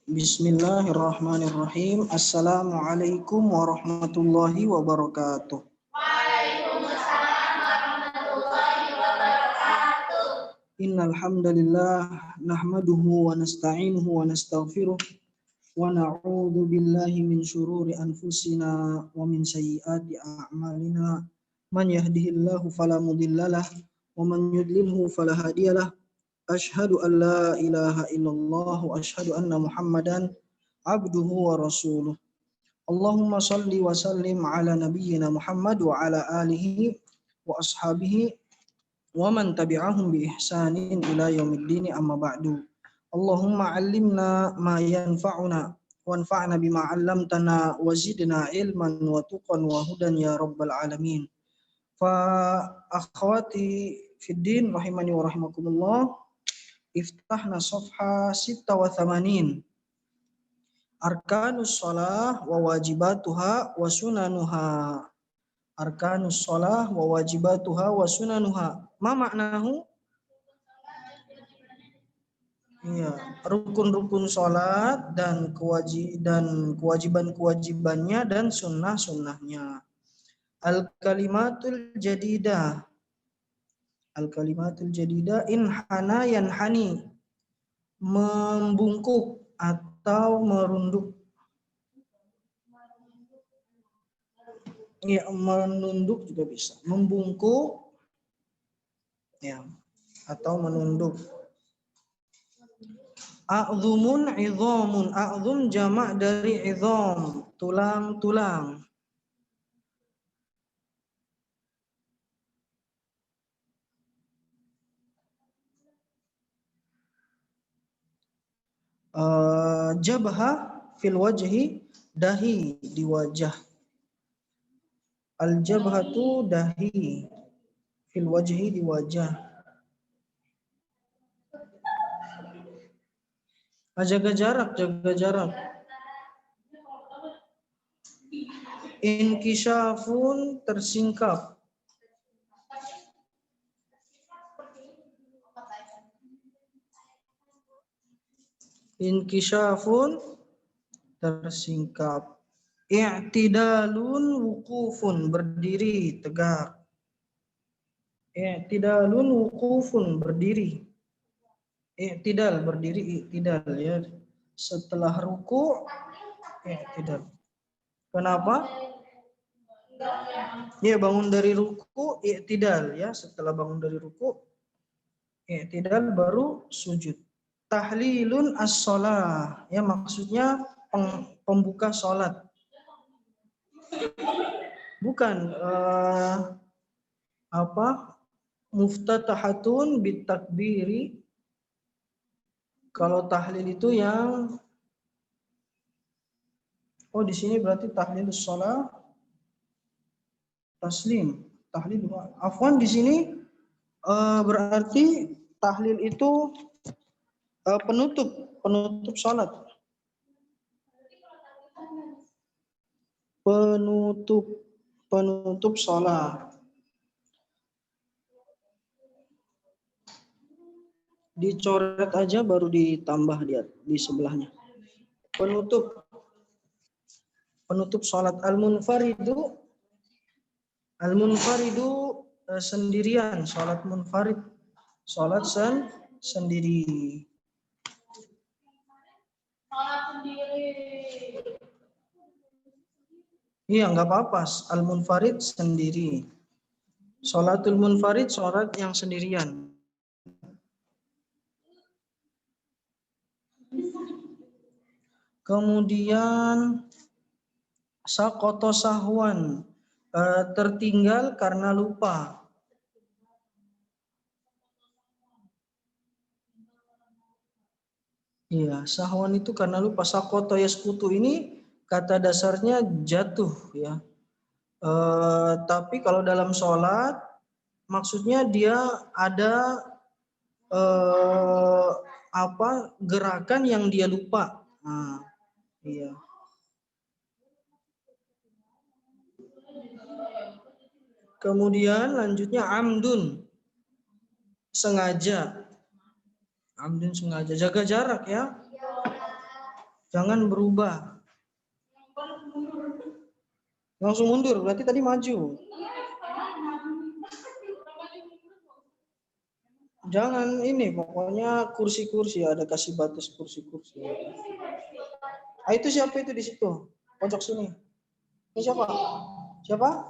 Bismillahirrahmanirrahim. Assalamualaikum warahmatullahi wabarakatuh. Waalaikumsalam warahmatullahi wabarakatuh. Innal hamdalillah nahmaduhu wa nasta'inuhu wa nastaghfiruh wa na'udzu billahi min syururi anfusina wa min sayyiati a'malina. Man yahdihillahu fala mudhillalah wa man yudlilhu fala hadiyalah. Asyhadu an la ilaha illallah wa asyhadu anna Muhammadan abduhu wa rasuluh. Allahumma salli wa sallim ala nabiyyina Muhammad wa ala alihi wa ashabihi wa man tabi'ahum bi ihsanin ila yaumiddin amma ba'du. Allahumma 'allimna ma yanfa'una wanfa'na bima 'allamtana wa zidna ilman wa tuqan wa hudan ya rabbal alamin. Fa akhwati fid din rahimani wa rahimakumullah. Iftahna safha 86. Arkanus shalah wa wajibatuha wa sunanuha. Arkanus shalah wa wajibatuha wa sunanuha. Ma maknahu? Iya, rukun-rukun salat dan kewajiban-kewajibannya dan sunnah-sunnahnya. Al-kalimatul jadidah. Al-kalimatul jadidah inhana yanhani, membungkuk atau merunduk. Ya, menunduk juga bisa. Membungkuk ya, atau menunduk. A'dhumun idhamun. A'dhum jamak dari idham, tulang-tulang. Jabha fil wajhi, dahi di wajah. Al jabhatu dahi, fil wajhi di wajah. Jaga jarak, jaga jarak. Inkishafun, tersingkap. Inkishafun, tersingkap. I'tidalun wukufun, berdiri tegak. I'tidalun wukufun, berdiri. I'tidal, berdiri, i'tidal ya. Setelah ruku, i'tidal. Kenapa? Ya, bangun dari ruku, i'tidal ya. Setelah bangun dari ruku, i'tidal baru sujud. Tahlilun as-shalah, ya maksudnya pembuka sholat. Bukan muftatahatun bitakbiri. Kalau tahlil itu yang di sini berarti tahlil shalah taslim. Tahlil afwan di sini berarti tahlil itu penutup salat. Penutup salat. Dicoret aja baru ditambah di sebelahnya. Penutup salat. Al-munfaridu sendirian, salat munfarid. Salat sendiri. Iya, enggak apa-apa. Al-munfarid sendiri. Salatul munfarid, salat yang sendirian. Kemudian saqata sahwan, tertinggal karena lupa. Iya, sahwan itu karena lupa. Saqata yasqutu ini kata dasarnya jatuh ya. Tapi kalau dalam sholat maksudnya dia ada gerakan yang dia lupa. Nah, iya. Kemudian lanjutnya amdun, sengaja. Amdun sengaja, jaga jarak ya. Jangan berubah. Langsung mundur, berarti tadi maju. Jangan ini, pokoknya kursi-kursi, ada kasih batas kursi-kursi. Ah, itu siapa itu di situ? Pojok sini. Ini siapa? Siapa?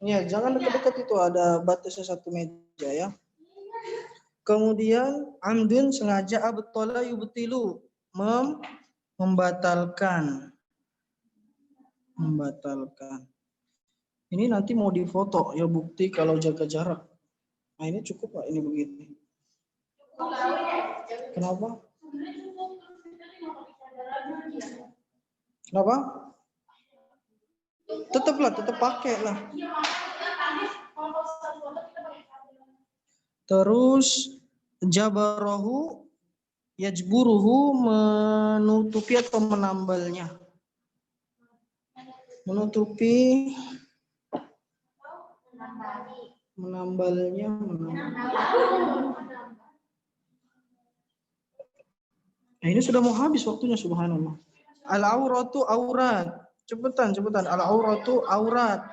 Ya, jangan dekat-dekat itu, ada batasnya 1 meja ya. Kemudian amdun sengaja, abtala yubtilu, membatalkan. Ini nanti mau difoto ya, bukti kalau jaga jarak. Nah, ini cukup Pak, ini begini. Kenapa? Kenapa? Tetap pakai lah. Terus jabarahu yajburuhu, menutupi atau menambalnya. Menutupi, menambalnya. Nah, ini sudah mau habis waktunya, subhanallah. Al-auratu aurat. Cepetan. Al-auratu aurat.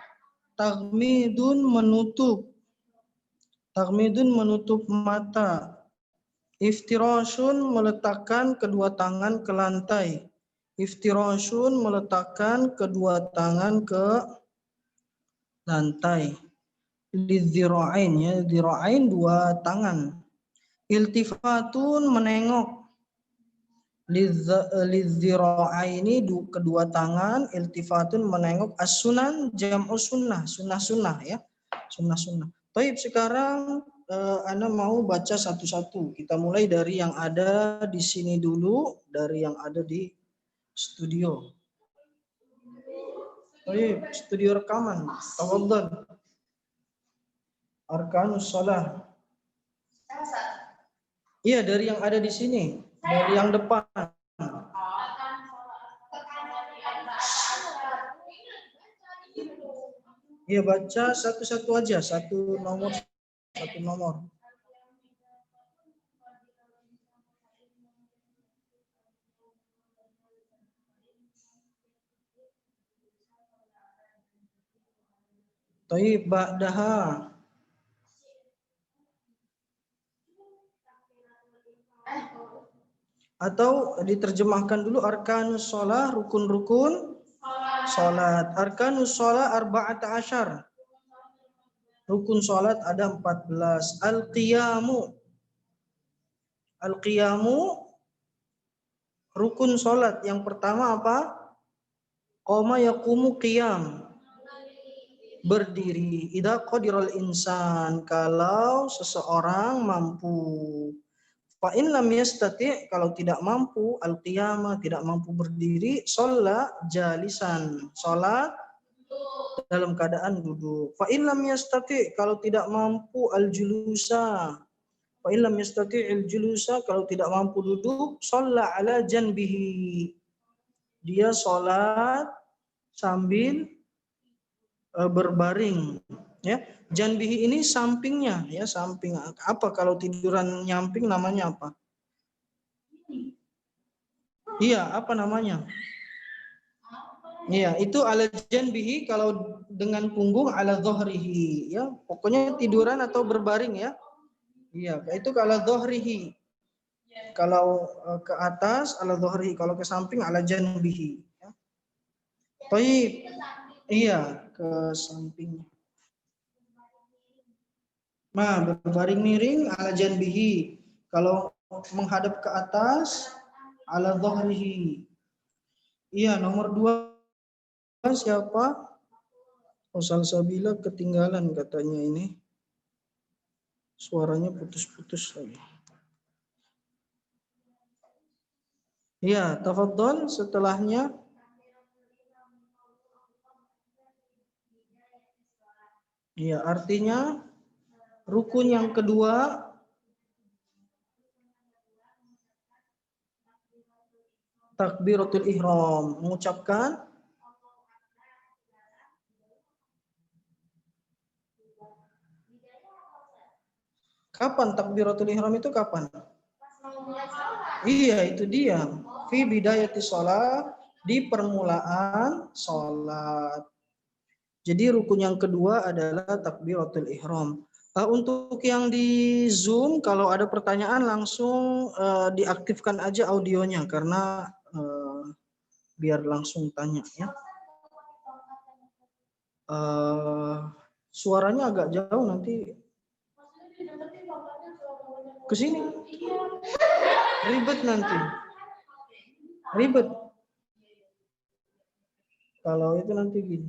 Taghmidun menutup. Taghmidun menutup mata. Iftirashun meletakkan kedua tangan ke lantai. Iftirashun meletakkan kedua tangan ke lantai. Lidzira'ain ya, dzira'ain 2 tangan. Iltifatun menengok. Lidzira'aini kedua tangan, iltifatun menengok. As-sunan jam'u sunnah, sunnah ya. Sunnah. Baik, sekarang Anda mau baca satu-satu. Kita mulai dari yang ada di sini dulu, dari yang ada di studio. Baik, studio rekaman. Tafadhal. Arkanus shalah. Iya, dari yang ada di sini, dari yang depan. Iya, baca satu-satu aja, satu nomor. Taib ba'daha. Atau diterjemahkan dulu, arkanus shalah, rukun-rukun salat. Arkanus shalah arba'ata asyar. Rukun salat ada 14. Al-qiyamu. Rukun salat yang pertama apa? Qoma yaqumu qiyam. Berdiri. Idza qadiral insan, kalau seseorang mampu. Fa in lam yastati, kalau tidak mampu, al-qiyama, tidak mampu berdiri, shalla jalisan, salat dalam keadaan duduk. Fa in lam yastati, kalau tidak mampu, al-julusa. Fa in lam yastati al-julusa, kalau tidak mampu duduk, shalla ala janbihi. Dia salat sambil berbaring ya. Janbihi ini sampingnya ya, samping. Apa kalau tiduran nyamping namanya apa? Iya, apa namanya? Iya, itu ala janbihi, kalau dengan punggung ala dhahrihi ya. Pokoknya tiduran atau berbaring ya. Iya, itu ala dhahrihi. Kalau ke atas ala dhahrihi, kalau ke samping ala janbihi ya. Baik. Iya, ke sampingnya. Nah, berbaring miring ala janbihi. Kalau menghadap ke atas ala dhahrihi. Iya, nomor 2 siapa? Salsabila ketinggalan katanya ini. Suaranya putus-putus lagi. Iya, tafadhol setelahnya. Iya, artinya rukun yang kedua takbiratul ihram, mengucapkan kapan takbiratul ihram itu kapan? Iya, itu dia. fi bidayati sholat, di permulaan sholat. Jadi rukun yang kedua adalah takbiratul ihram. Untuk yang di Zoom, kalau ada pertanyaan langsung diaktifkan aja audionya karena biar langsung tanya ya. Suaranya agak jauh, nanti ke sini. Ribet nanti. Ribet. Kalau itu nanti gini.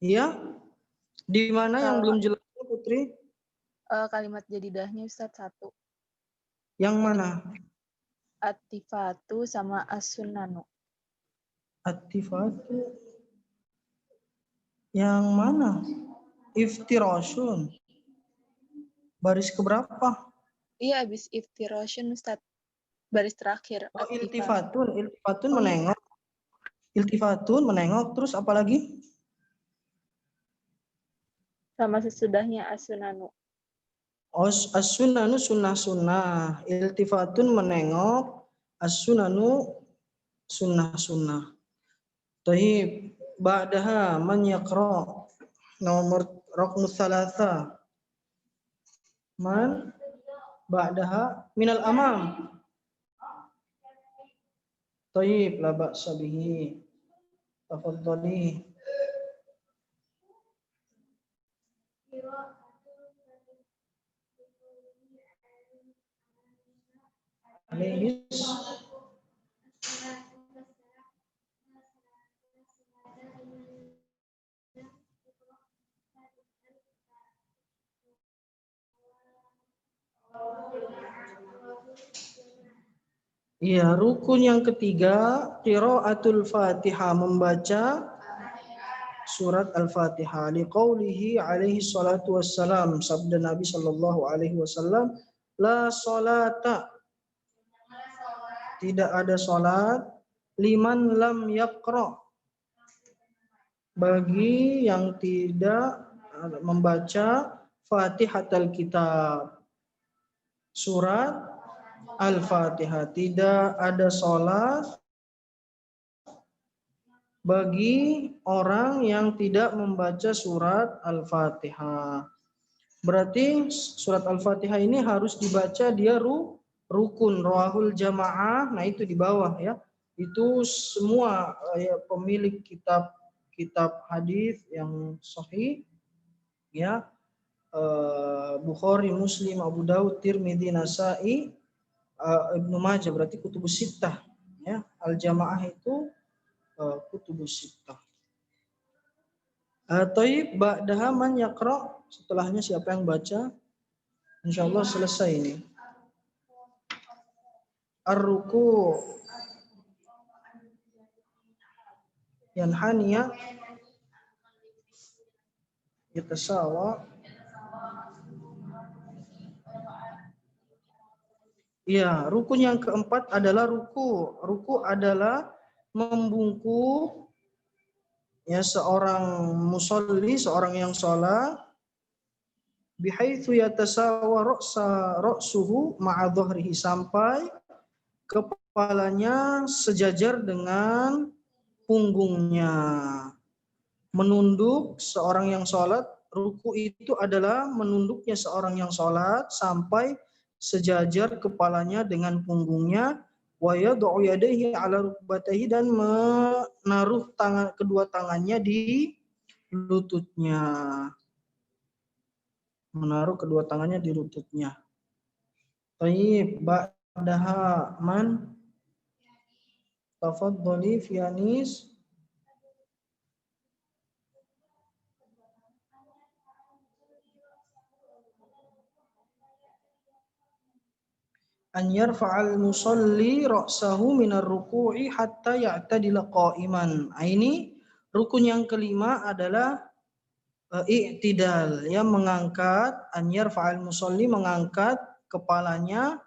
Iya. Di mana yang belum jelas, Putri? Kalimat jadidahnya Ustaz 1. Yang mana? At-tifatu sama as-sunnanu. At-tifatu. Yang mana? Iftirashun. Baris keberapa? Iya, habis iftirashun Ustaz. Baris terakhir. Oh, iltifatun. Iltifatun menengok. Iltifatun menengok. Terus apa lagi? Sama sesudahnya as-sunnanu. As-sunnanu sunnah-sunnah. Iltifatun menengok. As-sunnanu sunnah-sunnah. Taib. Ba'daha man yaqra. Nomor raqmu thalatha. Man ba'daha minal amam. Taib, la ba'sa bihi. Tafadhali. Alaihis. Iya, rukun yang ketiga, qiraatul Fatihah, membaca surat Al-Fatihah. Liqaulihi alaihi salatu wassalam, sabda Nabi sallallahu alaihi wasallam, la salata, tidak ada salat, liman lam yaqra, bagi yang tidak membaca Fatihatul Kitab. Surat Al-Fatihah, tidak ada salat bagi orang yang tidak membaca surat Al-Fatihah. Berarti surat Al-Fatihah ini harus dibaca, dia rukun, rawahul jamaah. Nah, itu di bawah ya. Itu semua pemilik kitab hadis yang sahih ya, Bukhari, Muslim, Abu Daud, Tirmidzi, Nasa'i, Ibnu Majah, berarti kutubus sittah ya. Al-jamaah itu kutubus sittah. Taib, ba'daha man yaqra, setelahnya siapa yang baca? Insyaallah selesai ini. Ar-ruku' yanhaniya yatasawa. Ya, rukun yang keempat adalah ruku. Ruku adalah membungkuk ya seorang musolli, seorang yang sholat, bihaitsu yatasawa ra'suhu ma'a dhahrihi, sampai kepalanya sejajar dengan punggungnya. Menunduk seorang yang sholat, ruku itu adalah menunduknya seorang yang sholat sampai sejajar kepalanya dengan punggungnya, wa yad'u yadayhi 'ala rukbatayhi, dan menaruh kedua tangannya di lututnya. Menaruh kedua tangannya di lututnya. Tayyib, ba'daha man? Tafadhali fi Anis. An yarfa'al musalli ra'sahu minar ruku'i hatta ya'tadila qa'iman. Ini rukun yang kelima adalah i'tidal, ya, mengangkat. An yarfa'al musalli, mengangkat kepalanya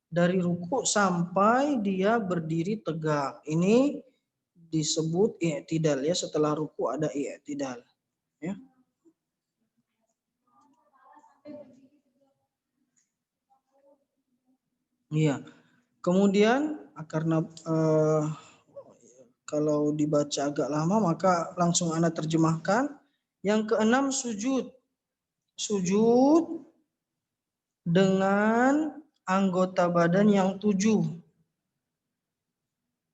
dari ruku' sampai dia berdiri tegak. Ini disebut i'tidal ya, setelah ruku' ada i'tidal ya. Iya. Kemudian karena kalau dibaca agak lama maka langsung Anda terjemahkan. Yang keenam sujud. Sujud dengan anggota badan yang 7.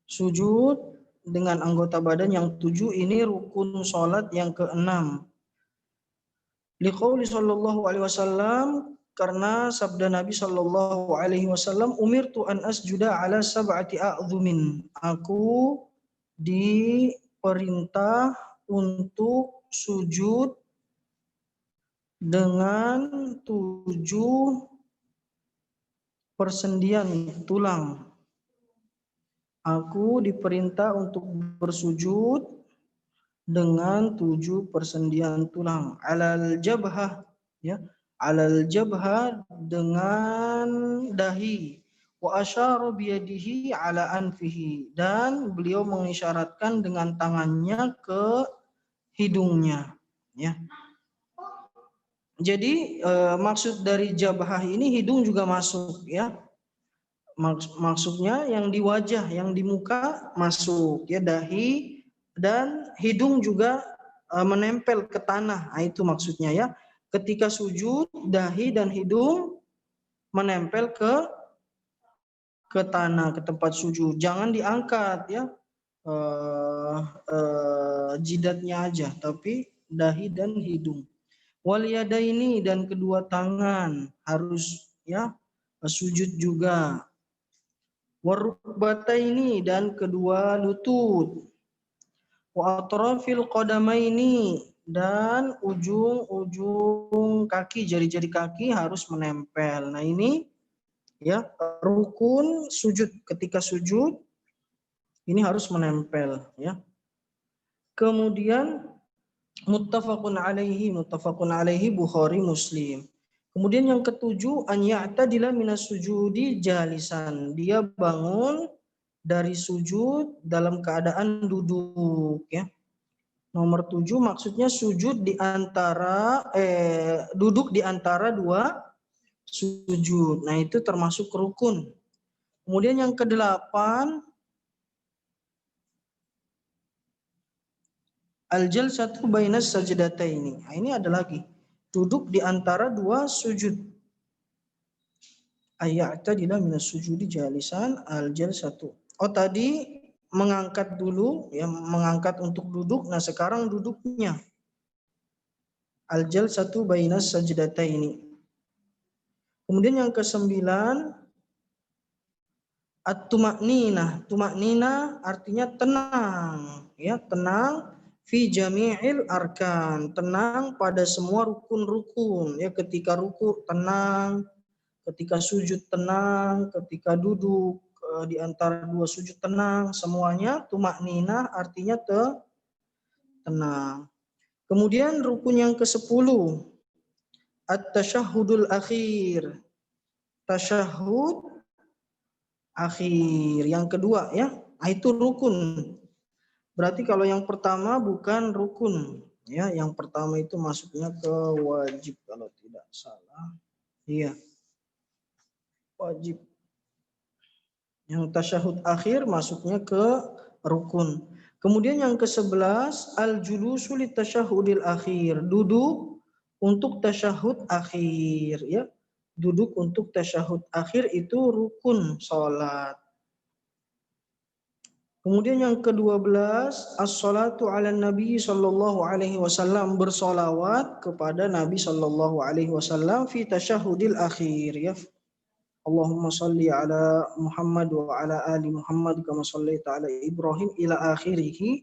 Sujud dengan anggota badan yang 7 ini rukun sholat yang keenam. Liqauli sallallahu alaihi wasallam, karena sabda Nabi sallallahu alaihi wasallam, umirtu an asjuda ala sab'ati a'dhumin. Aku diperintah untuk sujud dengan 7 persendian tulang. Aku diperintah untuk bersujud dengan 7 persendian tulang. Alal jabhah, ya. Alal jabhah dengan dahi. Wa asyara biyadihi ala anfihi, dan beliau mengisyaratkan dengan tangannya ke hidungnya, ya. Jadi maksud dari jabhah ini hidung juga masuk, ya. Maksudnya yang di wajah, yang di muka masuk, ya, dahi dan hidung juga menempel ke tanah. Nah, itu maksudnya, ya. Ketika sujud, dahi dan hidung menempel ke tanah, ke tempat sujud. Jangan diangkat, ya. Jidatnya aja, tapi dahi dan hidung. Wal yadaini, dan kedua tangan harus, ya, sujud juga. Warukbataini, dan kedua lutut. Wa atrafil qadamaini, dan ujung-ujung kaki, jari-jari kaki harus menempel. Nah, ini, ya, rukun sujud. Ketika sujud ini harus menempel, ya. Kemudian muttafaqun alaihi Bukhari Muslim. Kemudian yang ketujuh, an ya'tadila minas sujudi jalisan. Dia bangun dari sujud dalam keadaan duduk, ya. Nomor 7 maksudnya sujud di antara duduk di antara dua sujud. Nah, itu termasuk rukun. Kemudian yang kedelapan, al-jalsatu bainas sajdataini. Nah, ini ada lagi. Duduk di antara dua sujud. Ayya'tadila minas sujudi jalisan al-jalsatu. Oh, tadi mengangkat dulu, ya, mengangkat untuk duduk. Nah, sekarang duduknya. Al-jalsatu bainas sajdataini. Kemudian yang ke-9, at-tuma'ninah. Tuma'ninah artinya tenang, ya, tenang fi jami'il arkan, tenang pada semua rukun-rukun, ya. Ketika ruku tenang, ketika sujud tenang, ketika duduk di antara dua sujud tenang, semuanya tuma'ninah artinya tenang. Kemudian rukun yang ke-10, at-tasyahhudul akhir. Tasyahud akhir yang kedua, ya. Nah, itu rukun. Berarti kalau yang pertama bukan rukun, ya. Yang pertama itu masuknya ke wajib kalau tidak salah. Iya. Wajib. Yang tasyahud akhir masuknya ke rukun. Kemudian yang ke-11, al-julusu litasyahudil akhir. Duduk untuk tasyahud akhir, ya. Duduk untuk tasyahud akhir itu rukun salat. Kemudian yang ke-12, as-salatu ala nabi sallallahu alaihi wasallam, bersolawat kepada Nabi sallallahu alaihi wasallam fi tasyahudil akhir, ya. Allahumma salli ala Muhammad wa ala ali Muhammad kama shallaita ala Ibrahim ila akhirih.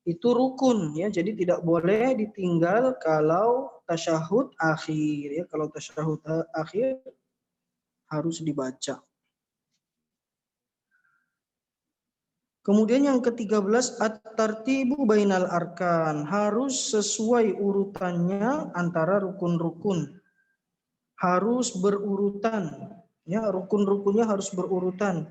Itu rukun, ya. Jadi tidak boleh ditinggal kalau tasyahud akhir, ya. Kalau tasyahud akhir harus dibaca. Kemudian yang ke-13, at-tartibu bainal arkan. Harus sesuai urutannya antara rukun-rukun. Harus berurutan. Ya, rukun-rukunnya harus berurutan.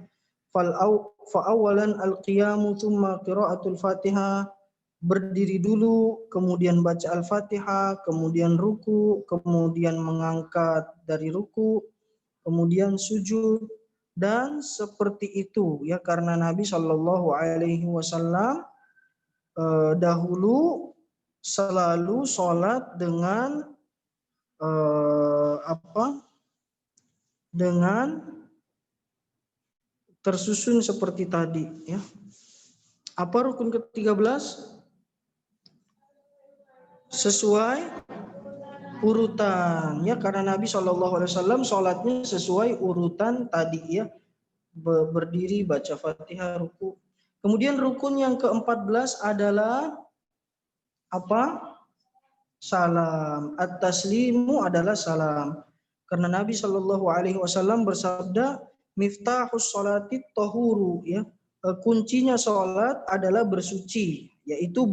Fa'awalan al-qiyamu thumma qira'atul Fatihah. Berdiri dulu, kemudian baca Al-Fatihah, kemudian ruku, kemudian mengangkat dari ruku, kemudian sujud, dan seperti itu ya, karena Nabi Shallallahu Alaihi Wasallam dahulu selalu sholat dengan dengan tersusun seperti tadi ya. Apa rukun ke-13? Sesuai urutan ya, karena Nabi SAW sholatnya sesuai urutan tadi ya, berdiri, baca Fatihah, ruku. Kemudian rukun yang ke-14 adalah apa? Salam. At-taslimu adalah salam. Karena Nabi SAW bersabda, miftahus sholati tahuru ya, kuncinya sholat adalah bersuci, yaitu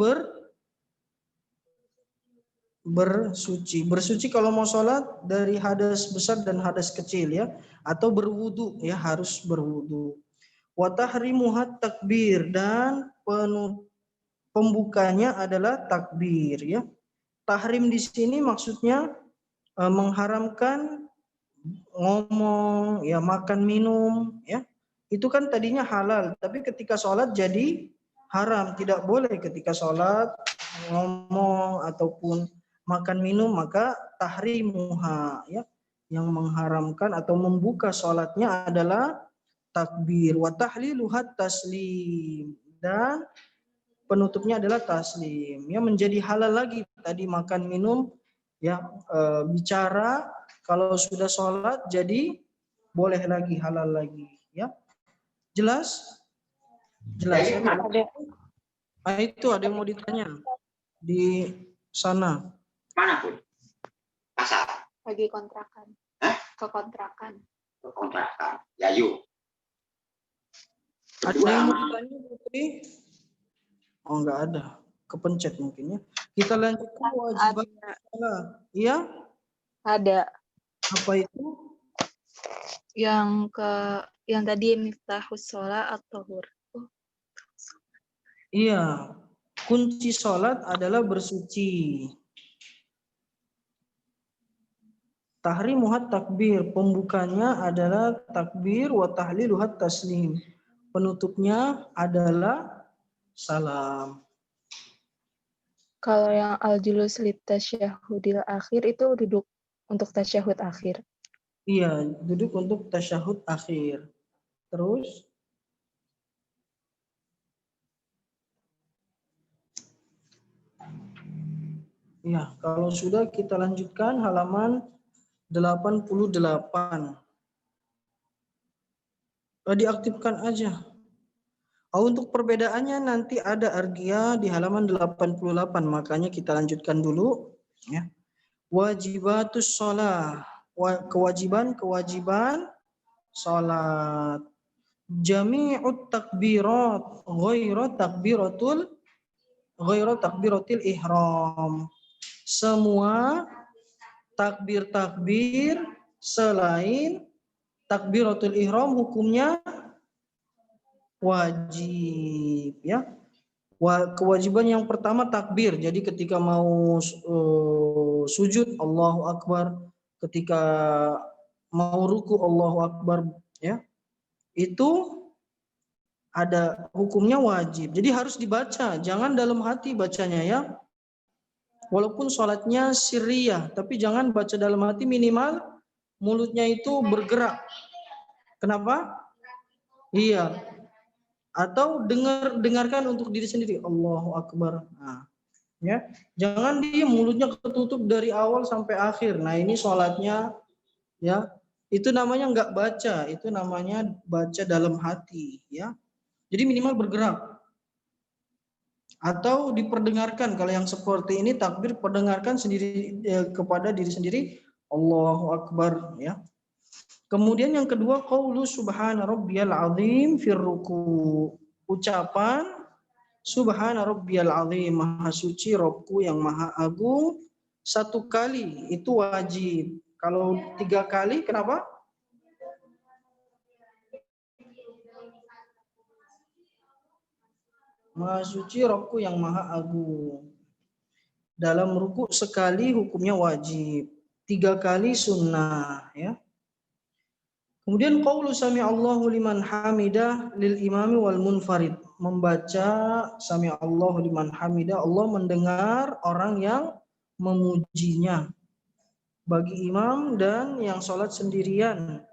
bersuci. Bersuci kalau mau sholat dari hadas besar dan hadas kecil ya, atau berwudu ya, harus berwudu. Wa tahrimuhat takbir, dan pembukanya adalah takbir ya. Tahrim di sini maksudnya mengharamkan ngomong ya, makan minum ya. Itu kan tadinya halal, tapi ketika sholat jadi haram. Tidak boleh ketika sholat ngomong ataupun makan minum, maka tahrimuha ya, yang mengharamkan atau membuka sholatnya adalah takbir. Wa tahliluhat taslim, dan penutupnya adalah taslim ya, menjadi halal lagi tadi makan minum ya, bicara. Kalau sudah sholat jadi boleh lagi, halal lagi ya. Jelas? Jelas ya? Itu ada yang mau ditanya di sana? Mana pun? Pasar. Lagi kontrakan. Ke kontrakan. Ke kontrakan. Ya yuk. Ada yang mau ditanya Putri? Oh, enggak ada. Kepencet mungkin ya. Kita lanjutkan wajibat sholat. Iya? Ada. Apa itu? Yang tadi miftahus sholat at-tahur. Iya. Kunci sholat adalah bersuci. Tahrimuhat takbir, pembukanya adalah takbir, wa tahliluhat taslim. Penutupnya adalah salam. Kalau yang al-julus lit tasyahudil akhir itu duduk untuk tasyahud akhir. Iya, duduk untuk tasyahud akhir. Terus ya, kalau sudah kita lanjutkan halaman 88. Diaktifkan aja. Untuk perbedaannya nanti ada argia di halaman 88, makanya kita lanjutkan dulu ya. Wajibatus sholat, kewajiban sholat. Jami'ut takbirat ghairu takbiratil ihram. Semua takbir selain takbiratul ihram hukumnya wajib ya. Kewajiban yang pertama takbir. Jadi ketika mau sujud Allahu Akbar, ketika mau ruku Allahu Akbar ya. Itu ada hukumnya wajib. Jadi harus dibaca, jangan dalam hati bacanya ya. Walaupun sholatnya sirriyah, tapi jangan baca dalam hati, minimal mulutnya itu bergerak. Kenapa? Iya. Atau dengarkan untuk diri sendiri, Allahu Akbar. Nah, ya. Jangan dia mulutnya ketutup dari awal sampai akhir. Nah, ini sholatnya ya. Itu namanya nggak baca, itu namanya baca dalam hati ya. Jadi minimal bergerak. Atau diperdengarkan, kalau yang seperti ini takbir perdengarkan sendiri kepada diri sendiri, Allahu Akbar ya. Kemudian yang kedua, qaulu subhana rabbiyal azim fir ruku. Ucapan subhana rabbiyal azim, maha suci Rabbku yang maha agung, satu kali itu wajib. Kalau 3 kali kenapa? Maha suci Rabbku yang maha agung. Dalam ruku sekali hukumnya wajib, 3 kali sunnah ya. Kemudian qaulu sami'allahu liman hamidah lil imami wal munfarid. Membaca sami'allahu liman hamidah, Allah mendengar orang yang memujinya bagi imam dan yang sholat sendirian.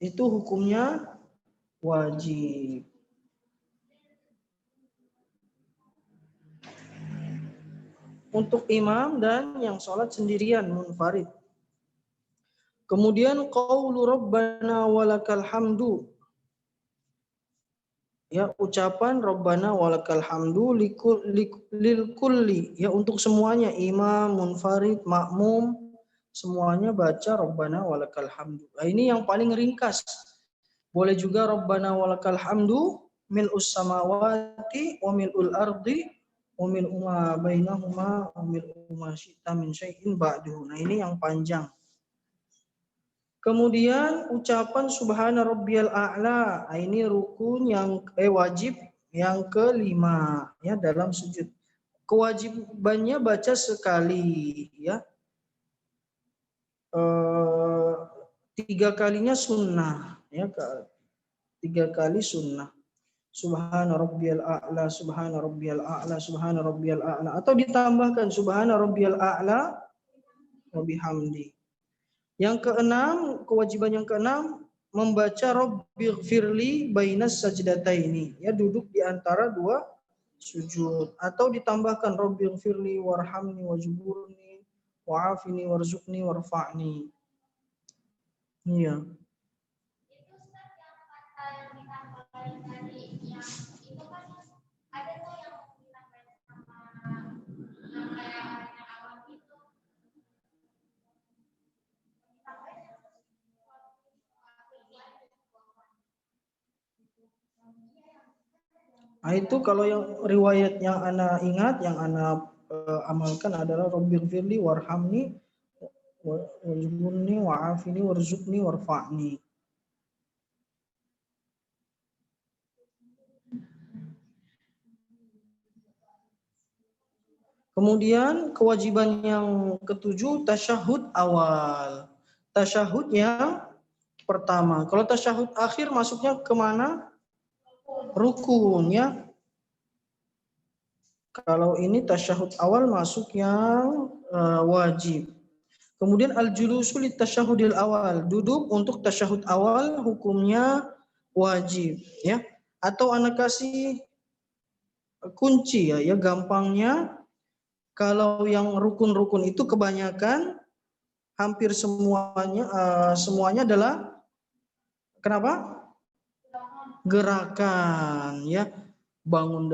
Itu hukumnya wajib. Untuk imam dan yang sholat sendirian munfarid. Kemudian qaulu rabbana walakal hamdu. Ya, ucapan rabbana walakal hamdu lil kulli, ya untuk semuanya, imam, munfarid, makmum, semuanya baca rabbana walakal hamdu. Nah, ini yang paling ringkas. Boleh juga rabbana walakal hamdu mil'us samawati wa mil'ul ardi wa mil'u ma bainahuma wa mil'u ma syi'ta min syai'in ba'duhu. Nah, ini yang panjang. Kemudian ucapan subhana rabbiyal a'la, ini rukun yang wajib yang kelima ya dalam sujud. Kewajibannya baca sekali ya. 3 kalinya sunnah ya, 3 kali sunnah. Subhana rabbiyal a'la, subhana rabbiyal a'la, subhana rabbiyal a'la, atau ditambahkan subhana rabbiyal a'la wa bihamdi. Yang keenam, kewajiban yang keenam, membaca Rabbighfirli bainas sajdataini, ya duduk di antara 2 sujud, atau ditambahkan Rabbighfirli warhamni wajburni wa'afini warzuqni warfa'ni. Iya. Nah, itu kalau yang riwayat yang ana ingat, yang ana amalkan adalah Rabbighfirli warhamni wajburni wa'afini warzuqni warfa'ni. Kemudian kewajiban yang ketujuh, tasyahud awal. Tasyahud yang pertama. Kalau tasyahud akhir masuknya kemana? Rukun ya. Kalau ini tasyahud awal masuk yang wajib. Kemudian al-julusu lit tasyahudil awal. Duduk untuk tasyahud awal hukumnya wajib ya. Atau anak kasih kunci ya gampangnya. Kalau yang rukun-rukun itu kebanyakan hampir semuanya adalah kenapa? Gerakan ya. Bangun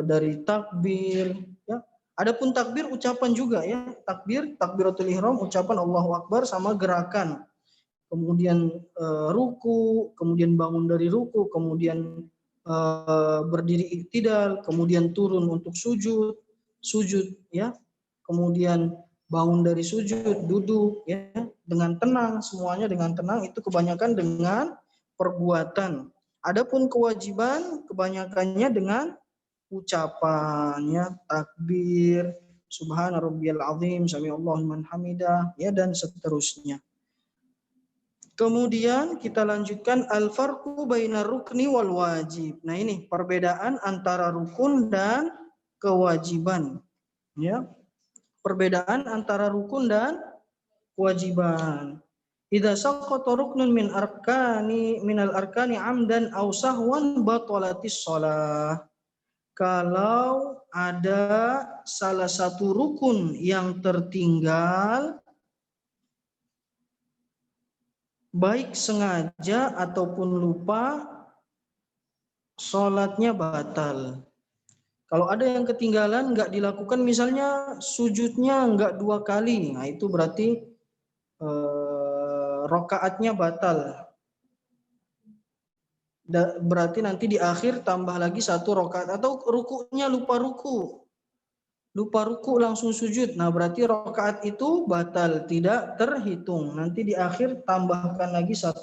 dari takbir ya. Adapun takbir ucapan juga ya. Takbiratul ihram, ucapan Allahu Akbar sama gerakan. Kemudian ruku, kemudian bangun dari ruku, kemudian berdiri iktidal, kemudian turun untuk sujud ya, kemudian bangun dari sujud, duduk ya, dengan tenang, semuanya dengan tenang, itu kebanyakan dengan perbuatan. Adapun kewajiban kebanyakannya dengan ucapan ya, takbir, subhana rabbiyal azim, sami'allahu liman hamidah ya, dan seterusnya. Kemudian kita lanjutkan al-farqu bainar rukni wal wajib. Nah, ini perbedaan antara rukun dan kewajiban ya, perbedaan antara rukun dan kewajiban. Idza saqata ruknun minal arkani amdan aw sahwan batalatis shalah. Kalau ada salah satu rukun yang tertinggal baik sengaja ataupun lupa, sholatnya batal. Kalau ada yang ketinggalan nggak dilakukan, misalnya sujudnya nggak 2 kali, nah itu berarti rokaatnya batal. Berarti nanti di akhir tambah lagi 1 rokaat, atau rukunya lupa ruku langsung sujud. Nah berarti rokaat itu batal, tidak terhitung. Nanti di akhir tambahkan lagi 1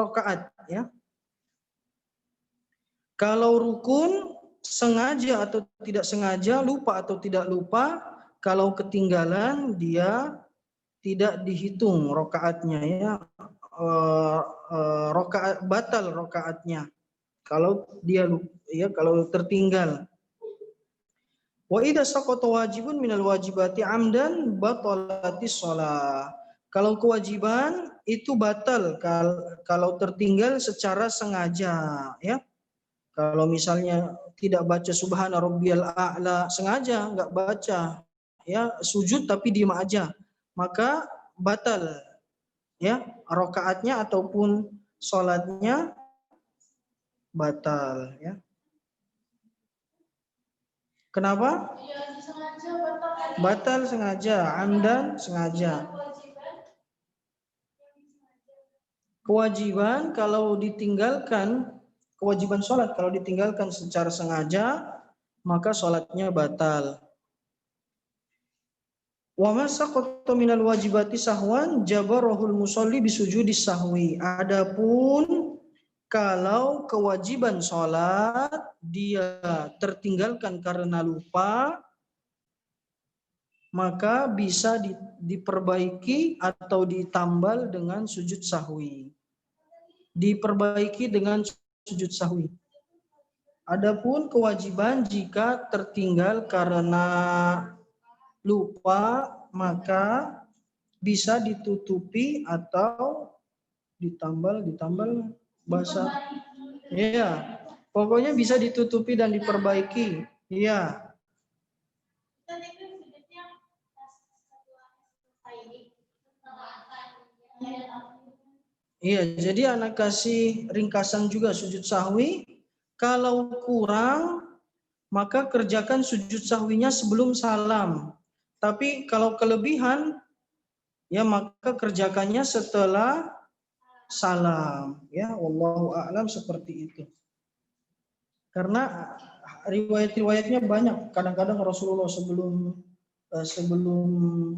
rokaat ya. Kalau rukun sengaja atau tidak sengaja, lupa atau tidak lupa, kalau ketinggalan dia tidak dihitung rokaatnya ya, rokaat batal rokaatnya kalau dia ya kalau tertinggal. Wa idza saqata wajibun minal wajibati amdan batalatis shalah. Kalau kewajiban itu batal kalau tertinggal secara sengaja ya. Kalau misalnya tidak baca subhana rabbiyal a'la sengaja enggak baca ya, sujud tapi diam aja, maka batal ya rakaatnya ataupun salatnya batal ya. Kenapa? Batal sengaja, amdan sengaja. Kewajiban kalau ditinggalkan, kewajiban sholat kalau ditinggalkan secara sengaja, maka sholatnya batal. Wa ma saqata minal wajibati sahwan jabarahul musalli bisujudis sahwi. Adapun kalau kewajiban sholat dia tertinggalkan karena lupa, maka bisa diperbaiki atau ditambal dengan sujud sahwi. Diperbaiki dengan sujud sahwi. Adapun kewajiban jika tertinggal karena lupa, maka bisa ditutupi atau ditambal bahasa. Iya. Pokoknya bisa ditutupi dan diperbaiki. Iya. Iya, jadi anak kasih ringkasan juga sujud sahwi. Kalau kurang, maka kerjakan sujud sahwinya sebelum salam. Tapi kalau kelebihan, ya maka kerjakannya setelah salam. Ya, wallahu a'lam seperti itu. Karena riwayat-riwayatnya banyak. Kadang-kadang Rasulullah sebelum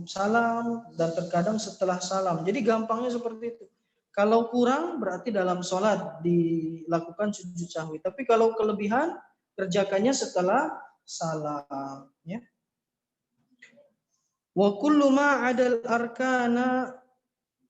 salam dan terkadang setelah salam. Jadi gampangnya seperti itu. Kalau kurang berarti dalam sholat dilakukan sujud sahwi. Tapi kalau kelebihan kerjakannya setelah salam. Ya. Wa kullu ma 'adal arkana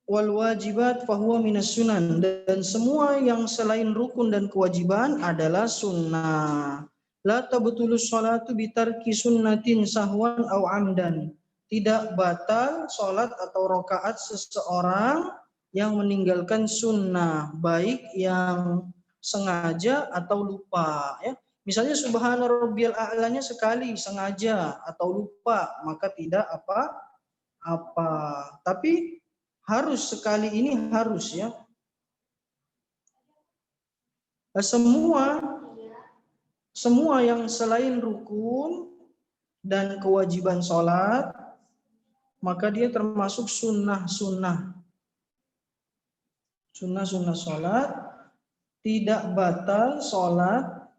wal wajibat fahuwa minas sunan. Dan semua yang selain rukun dan kewajiban adalah sunnah. La tabtulus sholatu bitarki sunnatin sahwan au amdan. Tidak batal sholat atau rakaat seseorang yang meninggalkan sunnah, baik yang sengaja atau lupa. Ya. Misalnya subhana rabbiyal a'lanya sekali sengaja atau lupa, maka tidak apa-apa. Tapi harus sekali ini harus ya. Semua yang selain rukun dan kewajiban sholat, maka dia termasuk sunnah-sunnah. Sunnah-sunnah sholat, tidak batal sholat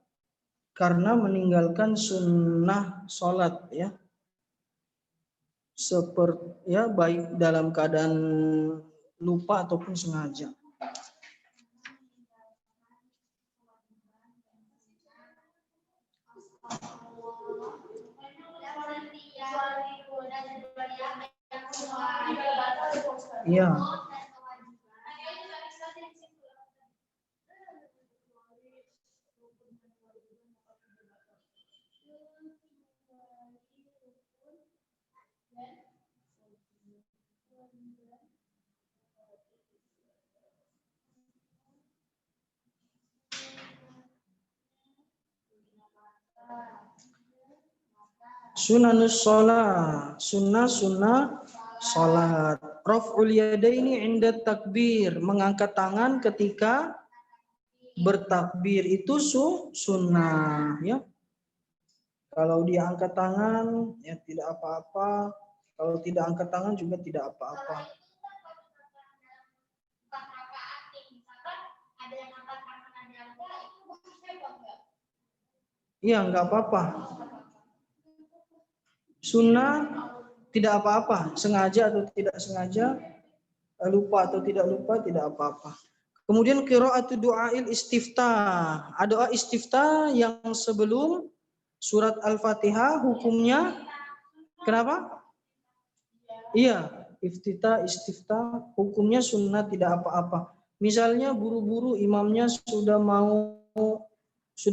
karena meninggalkan sunnah sholat ya. Seperti ya baik dalam keadaan lupa ataupun sengaja. Iya. Sunanus sholat, sunnah sholat. Raf'ul yadaini inda takbir, mengangkat tangan ketika bertakbir itu sunnah ya. Kalau dia angkat tangan ya tidak apa-apa, kalau tidak angkat tangan juga tidak apa-apa. Iya, enggak apa-apa. Sunnah tidak apa-apa, sengaja atau tidak sengaja, lupa atau tidak lupa, tidak apa-apa. Kemudian qira'atu du'ail istiftah. Doa istiftah yang sebelum surat Al-Fatihah hukumnya kenapa? Iya, iftitah, istiftah, hukumnya sunnah tidak apa-apa. Misalnya buru-buru imamnya sudah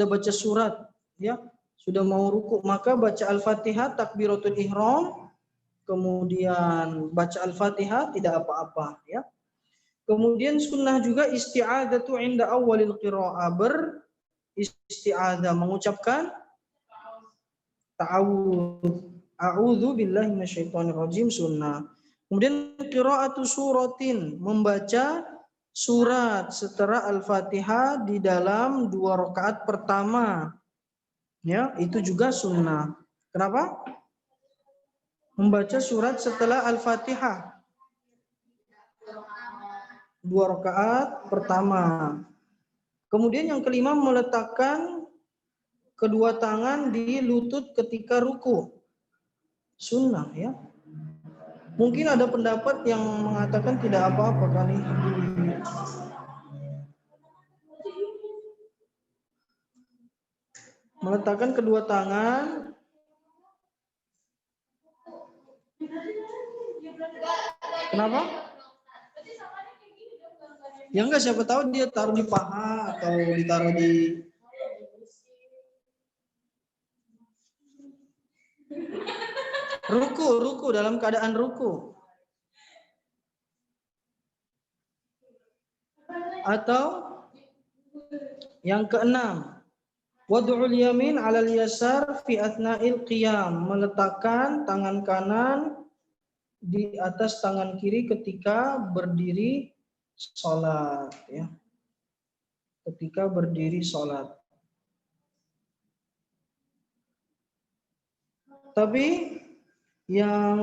baca surat, ya, sudah mau ruku, maka baca Al-Fatihah, takbiratul ihram, kemudian baca Al-Fatihah tidak apa-apa, ya. Kemudian sunnah juga isti'adzatu inda awalil qira'ah, beristi'adzah, mengucapkan ta'awudz, a'udzu billahi minasyaitonir rajim, sunnah. Kemudian qira'atu suratin, membaca surat setelah Al-Fatihah di dalam 2 rakaat pertama. Ya, itu juga sunnah. Kenapa? Membaca surat setelah Al-Fatihah 2 rakaat pertama. Kemudian yang kelima, meletakkan kedua tangan di lutut ketika ruku. Sunnah, ya. Mungkin ada pendapat yang mengatakan tidak apa-apa kali. Meletakkan kedua tangan. Kenapa? Ya enggak, siapa tahu dia taruh di paha atau ditaruh di ruku dalam keadaan ruku. Atau yang keenam, wad'ul yamin 'alal yasar fi athna'il qiyam, meletakkan tangan kanan di atas tangan kiri ketika berdiri sholat, ya. Ketika berdiri sholat. Tapi yang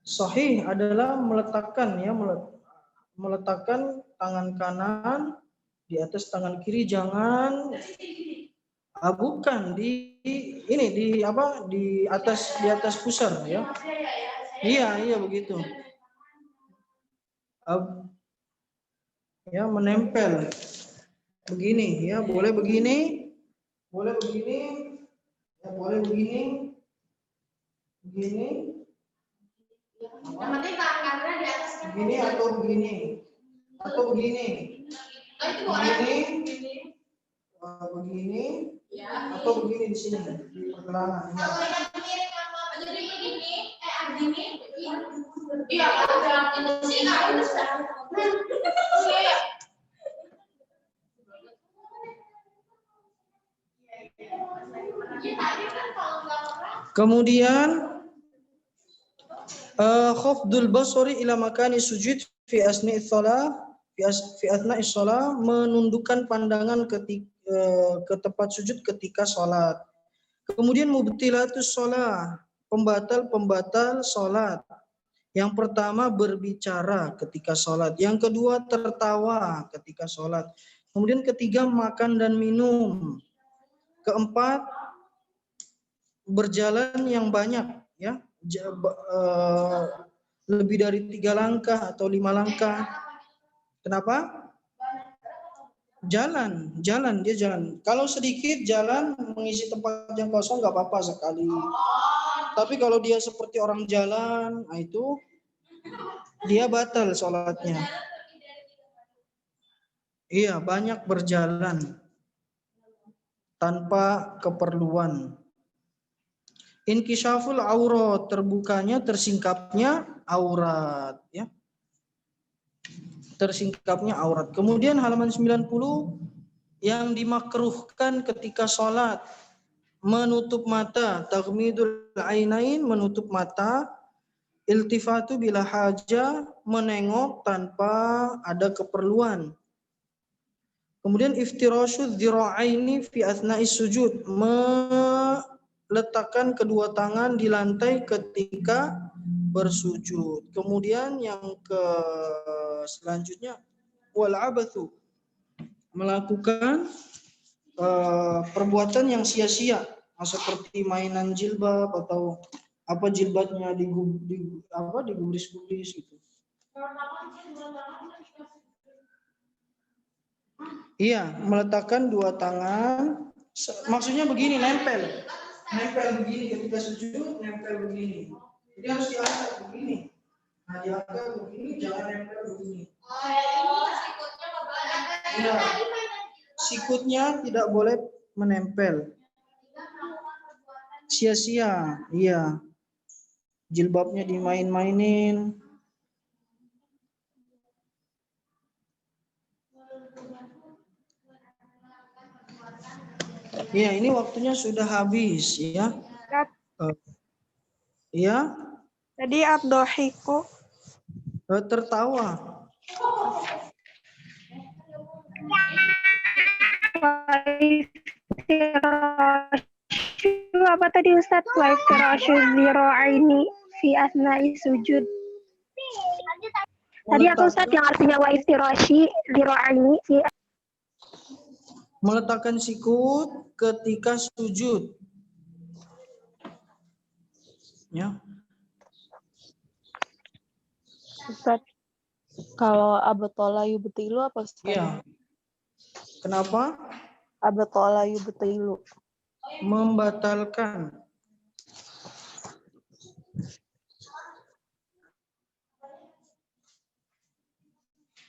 sahih adalah meletakkan tangan kanan di atas tangan kiri, jangan bukan di atas pusar, ya. Iya begitu. Ya, menempel begini, ya, boleh begini, ya, boleh begini, begini atau begini, atau begini di sini di pergelangan. Kemudian khafdul basari ila makani sujud fi asna'is shalah, menundukkan pandangan ke tempat sujud ketika salat. Kemudian mubtilatus shalah, pembatal salat. Yang pertama berbicara ketika salat, yang kedua tertawa ketika salat. Kemudian ketiga makan dan minum. Keempat berjalan yang banyak, ya. Lebih dari 3 langkah atau 5 langkah. Kenapa? Jalan. Kalau sedikit jalan mengisi tempat yang kosong nggak apa-apa sekali. Tapi kalau dia seperti orang jalan, nah itu dia batal sholatnya. Iya, banyak berjalan tanpa keperluan. Inkisyaful aurat, terbukanya, tersingkapnya aurat, ya. Tersingkapnya aurat. Kemudian halaman 90, yang dimakruhkan ketika sholat, menutup mata, taghmidul ainain, menutup mata, iltifatu bila haja, menengok tanpa ada keperluan. Kemudian iftirashu dzira'aini fi athna'is sujud, meletakkan kedua tangan di lantai ketika bersujud. Kemudian yang selanjutnya wal abathu, melakukan perbuatan yang sia-sia, seperti mainan jilbab atau jilbabnya digubris-gubris gitu. Iya, meletakkan dua tangan, maksudnya begini, nempel begini ketika sujud, nempel begini. Jadi harus diangkat begini. Nah, diangkat begini, jangan nempel begini. Ya, sikutnya tidak boleh menempel. Sia-sia, iya. Jilbabnya dimain-mainin. Ya, ini waktunya sudah habis ya. Ya. Tadi ad-dhahiku. Tertawa. Apa tadi Ustaz? Wa iftirashu dzira'aini fi asna'i sujud. Tadi apa Ustaz yang artinya wa iftirashi dzira'aini fi Meletakkan sikut ketika sujud. Ya. Ustaz, kalau abatola yubtilu apa Ustaz? Iya. Kenapa? Abatola yubtilu. Membatalkan.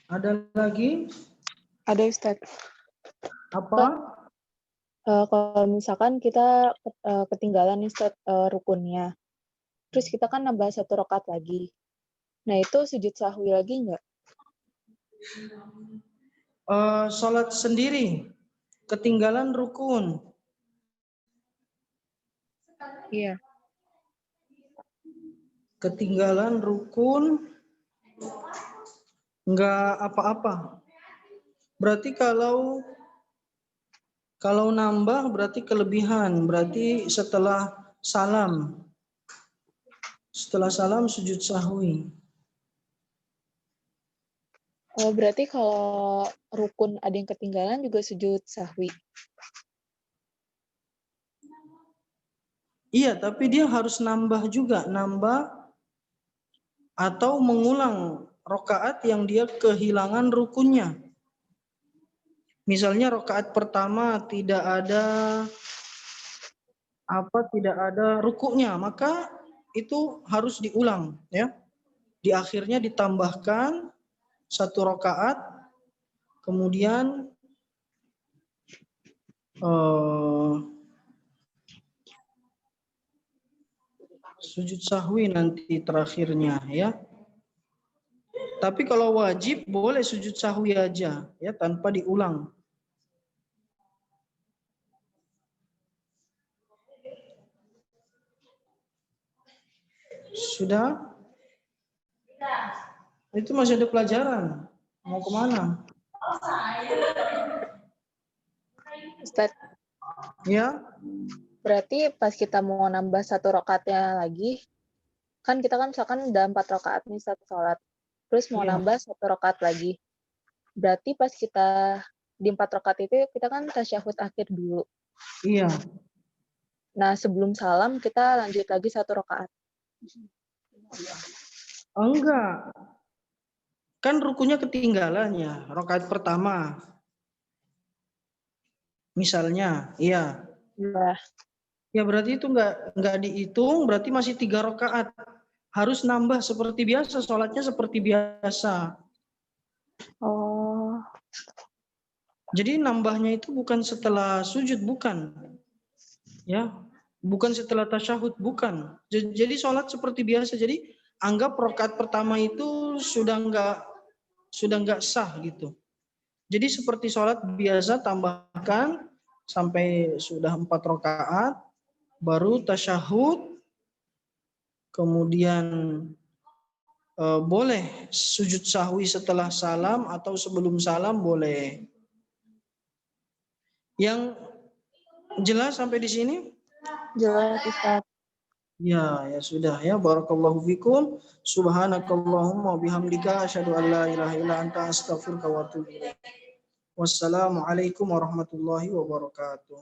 Ada lagi? Ada Ustaz. Apa? Kalau misalkan kita ketinggalan nih Ustaz, rukunnya. Terus kita kan nambah 1 rakaat lagi. Nah, itu sujud sahwi lagi nggak? Sholat sendiri. Ketinggalan rukun. Iya. Ketinggalan rukun. Nggak apa-apa. Berarti kalau nambah berarti kelebihan. Berarti setelah salam. Setelah salam sujud sahwi. Oh, berarti kalau rukun ada yang ketinggalan juga sujud sahwi. Iya, tapi dia harus nambah juga. Nambah atau mengulang rakaat yang dia kehilangan rukunnya. Misalnya rakaat pertama tidak ada rukuknya, maka itu harus diulang ya. Di akhirnya ditambahkan 1 rakaat, kemudian sujud sahwi nanti terakhirnya ya. Tapi kalau wajib boleh sujud sahwi aja ya tanpa diulang. Sudah? Itu masih ada pelajaran. Mau kemana? Ustaz, Ya? berarti pas kita mau nambah 1 rakaatnya lagi, kan kita kan misalkan udah 4 rakaat nih Ustaz sholat. Terus mau Iya. nambah 1 rakaat lagi. Berarti pas kita di 4 rakaat itu kita kan tasyahud akhir dulu. Iya. Nah, sebelum salam kita lanjut lagi 1 rakaat. Enggak. Kan rukunya ketinggalannya, rakaat pertama. Misalnya, iya. Nah, Ya berarti itu enggak dihitung, berarti masih 3 rakaat. Harus nambah seperti biasa, sholatnya seperti biasa. oh, Jadi nambahnya itu bukan setelah sujud, bukan. Ya, bukan setelah tasyahud, bukan. Jadi sholat seperti biasa. Jadi anggap rakaat pertama itu sudah enggak sah gitu. Jadi seperti sholat biasa, tambahkan sampai sudah 4 rakaat, baru tasyahud, kemudian boleh sujud sahwi setelah salam atau sebelum salam boleh. Yang jelas sampai di sini? jelas Ustaz. Ya sudah ya. Barakallahu fikum. Subhanakallahumma bihamdika asyhadu an la ilaha illa anta astaghfiruka wa atubu ilaik. Wassalamualaikum warahmatullahi wabarakatuh.